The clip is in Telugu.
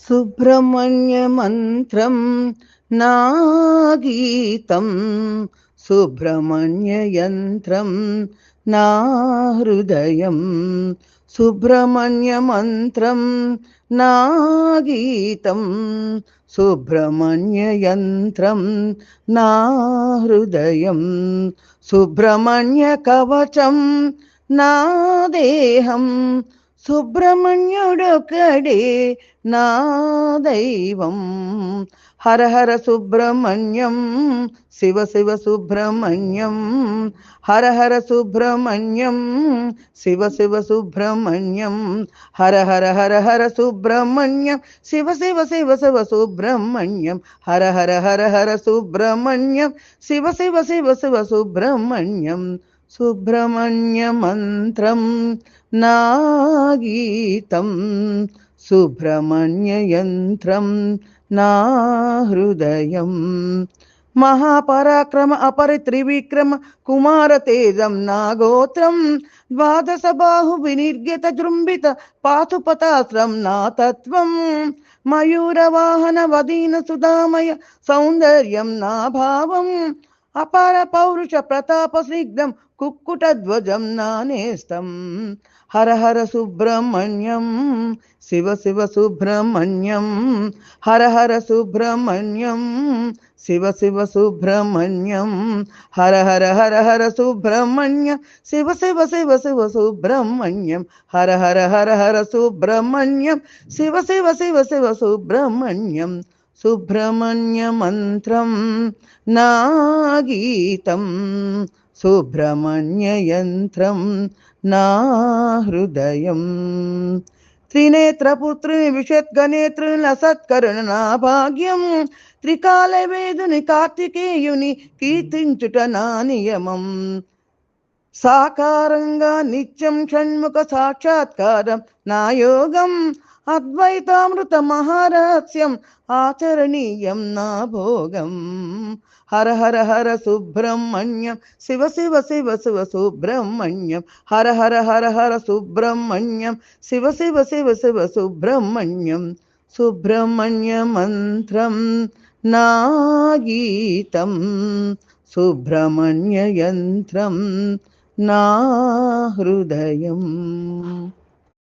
సుబ్రహ్మణ్య మంత్రం నా గీతం, సుబ్రహ్మణ్య యంత్రం నా హృదయం. సుబ్రహ్మణ్య మంత్రం నా గీతం, సుబ్రహ్మణ్య యంత్రం నా హృదయం. సుబ్రహ్మణ్య కవచం నా దేహం, సుబ్రహ్మణ్యుడొక్కడే నా దైవం. హర హర సుబ్రహ్మణ్యం, శివ శివ సుబ్రహ్మణ్యం. హర హర సుబ్రహ్మణ్యం, శివ శివ సుబ్రహ్మణ్యం. హర హర హర హర సుబ్రహ్మణ్యం, శివ శివ శివ శివ సుబ్రహ్మణ్యం. హర హర హర హర సుబ్రహ్మణ్యం, శివ శివ శివ శివ సుబ్రహ్మణ్యం. సుబ్రహ్మణ్య మంత్రం నా గీతం, సుబ్రహ్మణ్య యంత్రం నా హృదయం. మహాపరాక్రమ అపరిత్రివిక్రమ కుమార తేజం నా గోత్రం. ద్వాదశ బాహు వినిర్గత జృంభిత పాశుపతాస్త్రం నా తత్వం. మయూరవాహన వదీన సుధామయ సౌందర్యం నా భావం. అపార పౌరుష ప్రతాప స్నిగ్ధం కుక్కుట ధ్వజం నా నేస్తం. హర హర సుబ్రహ్మణ్యం, శివ శివ సుబ్రహ్మణ్యం. హర హర సుబ్రహ్మణ్యం, శివ శివ సుబ్రహ్మణ్యం. హర హర హర హర సుబ్రహ్మణ్యం, శివ శివ శివ శివ సుబ్రహ్మణ్యం. హర హర హర హర సుబ్రహ్మణ్యం, శివ శివ శివ శివ సుబ్రహ్మణ్యం. సుబ్రహ్మణ్య మంత్రం నా గీతం, సుబ్రహ్మణ్య యంత్రం నా హృదయం. త్రినేత్రపుత్రుని విషద్గనేత్రుని లసత్కరుణ నా భాగ్యం. త్రికాల వేదుని కార్తికేయుని కీర్తించుట నా నియమం. సాకారంగా నిత్యం షణ్ముఖ సాక్షాత్కారం నా యోగం. అద్వైతామృత మహారహస్యం ఆచరణీయం నా భోగం. హర హర హర సుబ్రహ్మణ్యం, శివ శివ శివ శివ సుబ్రహ్మణ్యం. హర హర హర హర సుబ్రహ్మణ్యం, శివ శివ శివ శివ సుబ్రహ్మణ్యం. సుబ్రహ్మణ్య మంత్రం నా గీతం, సుబ్రహ్మణ్య యంత్రం నా హృదయం.